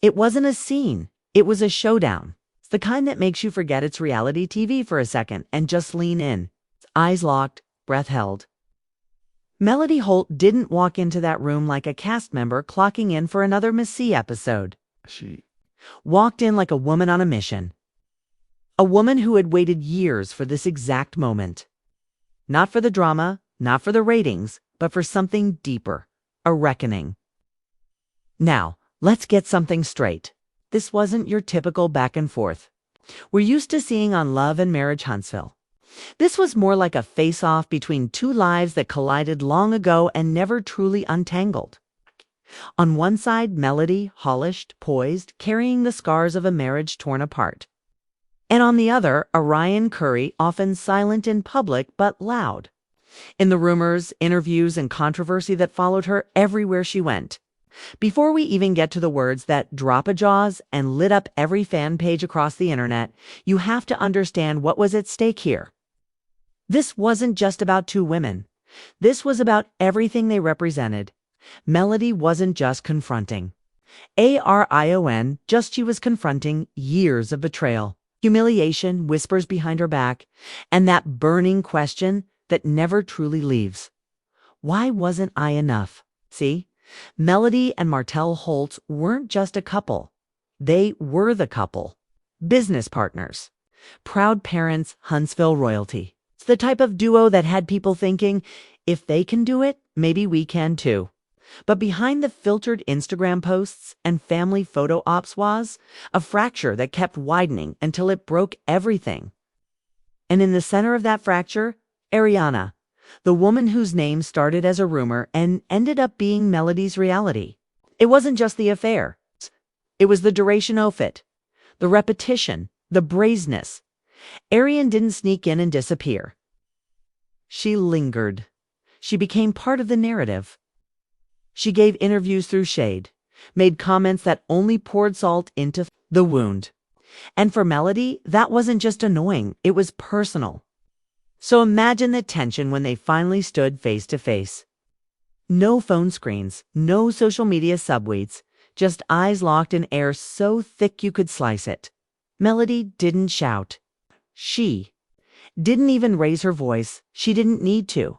It wasn't a scene. It was a showdown. It's the kind that makes you forget it's reality TV for a second and just lean in. Eyes locked, breath held. Melody Holt didn't walk into that room like a cast member clocking in for another Miss C episode. She Walked in like a woman on a mission. A woman who had waited years for this exact moment. Not for the drama, not for the ratings, but for something deeper. A reckoning. Now, let's get something straight. This wasn't your typical back and forth we're used to seeing on Love and Marriage Huntsville. This was more like a face-off between two lives that collided long ago and never truly untangled. On one side, Melody, polished, poised, carrying the scars of a marriage torn apart. And on the other, Orion Curry, often silent in public but loud. In the rumors, interviews, and controversy that followed her everywhere she went. Before we even get to the words that drop a jaws and lit up every fan page across the internet, you have to understand what was at stake here. This wasn't just about two women. This was about everything they represented. Melody wasn't just confronting. Arion, just she was confronting years of betrayal, humiliation, whispers behind her back, and that burning question that never truly leaves. Why wasn't I enough? See? Melody and Martell Holt weren't just a couple. They were the couple. Business partners. Proud parents, Huntsville royalty. It's the type of duo that had people thinking, if they can do it, maybe we can too. But behind the filtered Instagram posts and family photo ops was a fracture that kept widening until it broke everything. And in the center of that fracture, Ariana. The woman whose name started as a rumor and ended up being Melody's reality. It wasn't just the affair. It was the duration of it, the repetition, the brazenness. Arian didn't sneak in and disappear. She lingered. She became part of the narrative. She gave interviews through shade, made comments that only poured salt into the wound. And for Melody, that wasn't just annoying, it was personal. So imagine the tension when they finally stood face to face. No phone screens, no social media subweeds, just eyes locked in air so thick you could slice it. Melody didn't shout. She didn't even raise her voice. She didn't need to.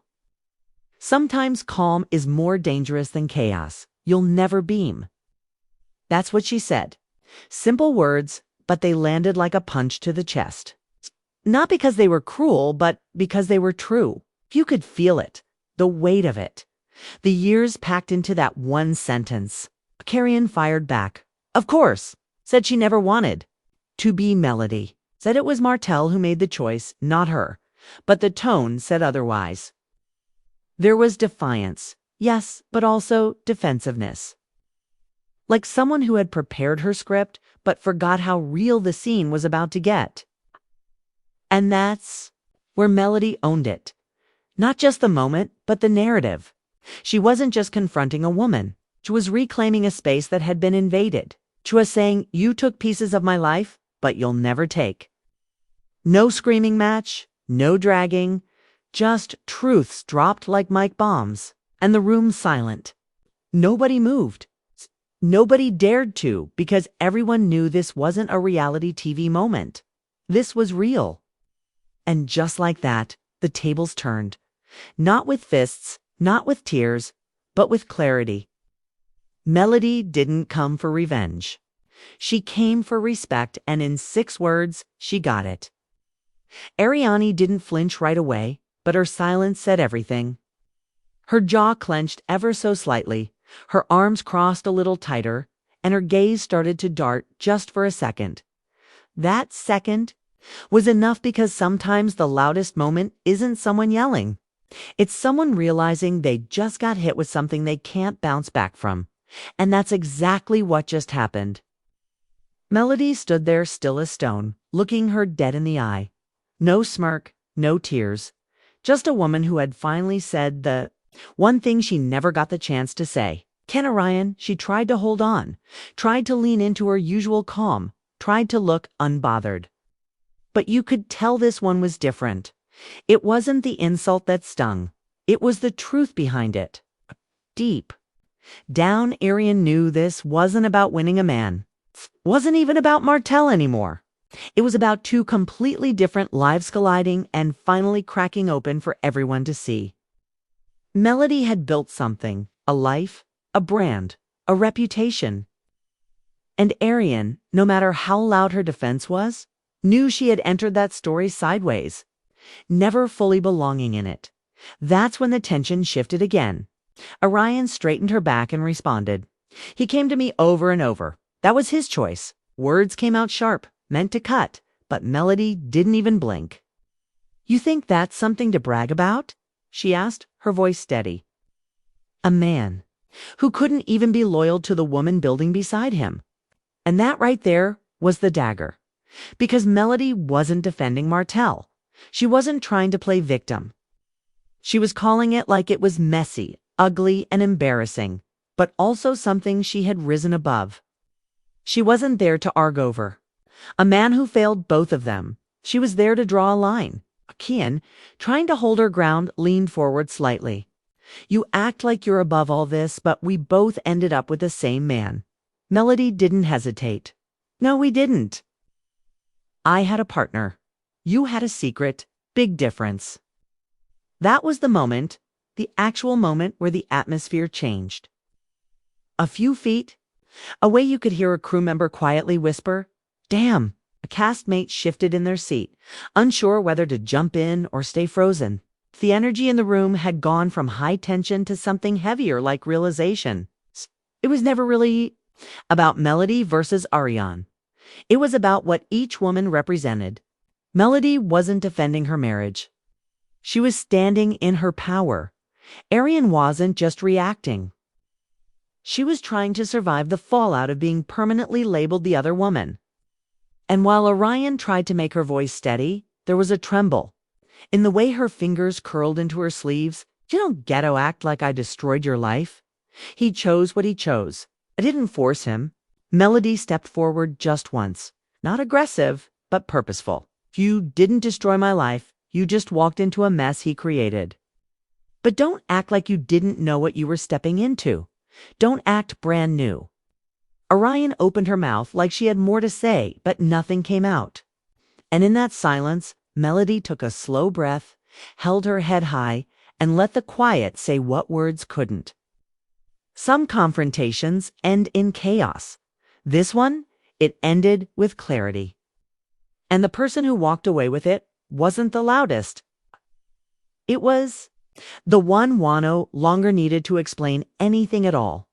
Sometimes calm is more dangerous than chaos. You'll never beam. That's what she said. Simple words, but they landed like a punch to the chest. Not because they were cruel, but because they were true. You could feel it, the weight of it. The years packed into that one sentence. Carrion fired back. Of course. Said she never wanted to be Melody. Said it was Martell who made the choice, not her. But the tone said otherwise. There was defiance. Yes, but also defensiveness. Like someone who had prepared her script, but forgot how real the scene was about to get. And that's where Melody owned it. Not just the moment, but the narrative. She wasn't just confronting a woman. She was reclaiming a space that had been invaded. She was saying, you took pieces of my life, but you'll never take. No screaming match, no dragging, just truths dropped like mic bombs, and the room silent. Nobody moved. Nobody dared to, because everyone knew this wasn't a reality TV moment. This was real. And just like that, the tables turned. Not with fists, not with tears, but with clarity. Melody didn't come for revenge. She came for respect, and in 6 words, she got it. Ariani didn't flinch right away, but her silence said everything. Her jaw clenched ever so slightly, her arms crossed a little tighter, and her gaze started to dart just for a second. That second was enough, because sometimes the loudest moment isn't someone yelling. It's someone realizing they just got hit with something they can't bounce back from. And that's exactly what just happened. Melody stood there still as stone, looking her dead in the eye. No smirk, no tears. Just a woman who had finally said the one thing she never got the chance to say. Ken Orion, she tried to hold on, tried to lean into her usual calm, tried to look unbothered. But you could tell this one was different. It wasn't the insult that stung. It was the truth behind it. Deep. Down, Arian knew this wasn't about winning a man. wasn't even about Martell anymore. It was about two completely different lives colliding and finally cracking open for everyone to see. Melody had built something, a life, a brand, a reputation. And Arian, no matter how loud her defense was, knew she had entered that story sideways, never fully belonging in it. That's when the tension shifted again. Orion straightened her back and responded. He came to me over and over. That was his choice. Words came out sharp, meant to cut, but Melody didn't even blink. You think that's something to brag about? She asked, her voice steady. A man who couldn't even be loyal to the woman building beside him. And that right there was the dagger. Because Melody wasn't defending Martell. She wasn't trying to play victim. She was calling it like it was messy, ugly, and embarrassing, but also something she had risen above. She wasn't there to argue over. A man who failed both of them. She was there to draw a line. Kian, trying to hold her ground, leaned forward slightly. You act like you're above all this, but we both ended up with the same man. Melody didn't hesitate. No, we didn't. I had a partner. You had a secret. Big difference. That was the moment, the actual moment where the atmosphere changed. A few feet away, you could hear a crew member quietly whisper, "Damn." A castmate shifted in their seat, unsure whether to jump in or stay frozen. The energy in the room had gone from high tension to something heavier, like realization. It was never really about Melody versus Ariane. It was about what each woman represented. Melody wasn't defending her marriage. She was standing in her power. Ariane wasn't just reacting. She was trying to survive the fallout of being permanently labeled the other woman. And while Orion tried to make her voice steady, there was a tremble. In the way her fingers curled into her sleeves. You don't ghetto act like I destroyed your life. He chose what he chose. I didn't force him. Melody stepped forward just once. Not aggressive, but purposeful. You didn't destroy my life. You just walked into a mess he created. But don't act like you didn't know what you were stepping into. Don't act brand new. Orion opened her mouth like she had more to say, but nothing came out. And in that silence, Melody took a slow breath, held her head high, and let the quiet say what words couldn't. Some confrontations end in chaos. This one, it ended with clarity. And the person who walked away with it wasn't the loudest. It was the one Wano longer needed to explain anything at all.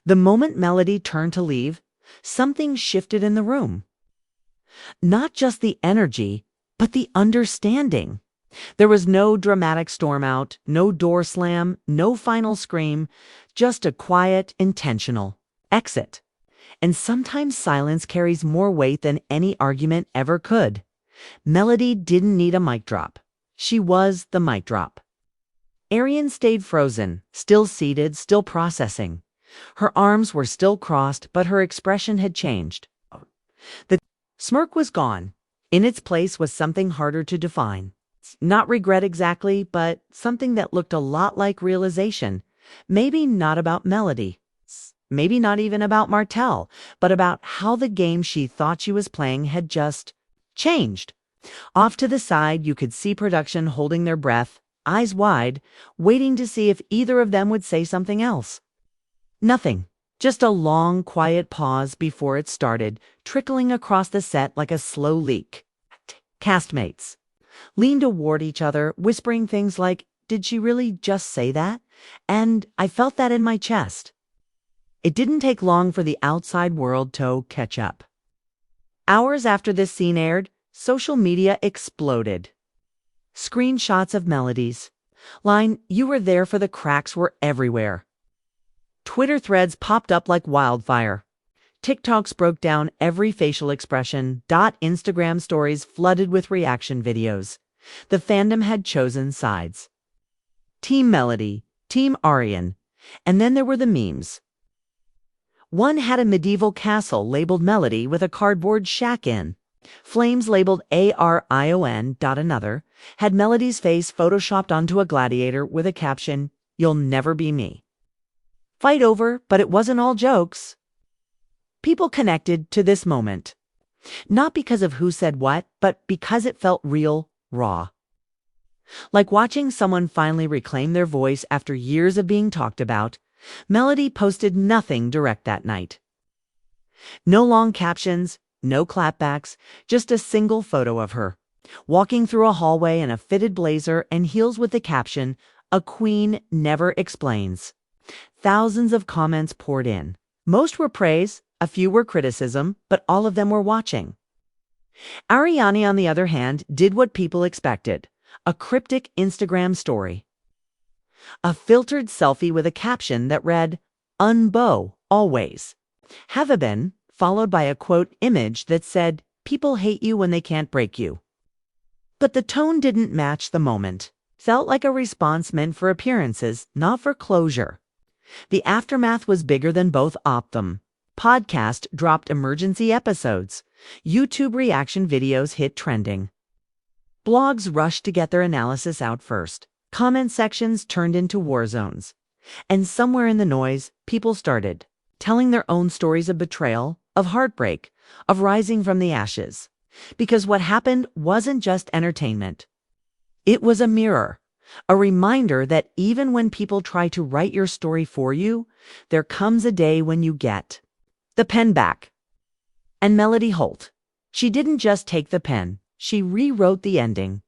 The moment Melody turned to leave, something shifted in the room. Not just the energy, but the understanding. There was no dramatic storm out, no door slam, no final scream, just a quiet, intentional exit. And sometimes silence carries more weight than any argument ever could. Melody didn't need a mic drop. She was the mic drop. Arian stayed frozen, still seated, still processing. Her arms were still crossed, but her expression had changed. The smirk was gone. In its place was something harder to define. Not regret exactly, but something that looked a lot like realization. Maybe not about Melody. Maybe not even about Martell, but about how the game she thought she was playing had just changed. Off to the side, you could see production holding their breath, eyes wide, waiting to see if either of them would say something else. Nothing. Just a long, quiet pause before it started, trickling across the set like a slow leak. Castmates leaned toward each other, whispering things like, "Did she really just say that?" And I felt that in my chest. It didn't take long for the outside world to catch up. Hours after this scene aired, social media exploded. Screenshots of Melody's line, "You were there for the cracks," were everywhere. Twitter threads popped up like wildfire. TikToks broke down every facial expression. Instagram stories flooded with reaction videos. The fandom had chosen sides. Team Melody, Team Arian, and then there were the memes. One had a medieval castle labeled Melody with a cardboard shack in. Flames labeled Arion. Another had Melody's face photoshopped onto a gladiator with a caption, "You'll never be me." Fight over, but it wasn't all jokes. People connected to this moment, not because of who said what, but because it felt real, raw. Like watching someone finally reclaim their voice after years of being talked about, Melody posted nothing direct that night. No long captions, no clapbacks, just a single photo of her, walking through a hallway in a fitted blazer and heels with the caption, "A queen never explains." Thousands of comments poured in. Most were praise, a few were criticism, but all of them were watching. Ariani, on the other hand, did what people expected, a cryptic Instagram story. A filtered selfie with a caption that read, "Unbow, always." Have been, followed by a quote image that said, "People hate you when they can't break you." But the tone didn't match the moment. Felt like a response meant for appearances, not for closure. The aftermath was bigger than both Optum. Podcast dropped emergency episodes. YouTube reaction videos hit trending. Blogs rushed to get their analysis out first. Comment sections turned into war zones. And somewhere in the noise, people started telling their own stories of betrayal, of heartbreak, of rising from the ashes. Because what happened wasn't just entertainment. It was a mirror, a reminder that even when people try to write your story for you, there comes a day when you get the pen back. And Melody Holt, she didn't just take the pen, she rewrote the ending.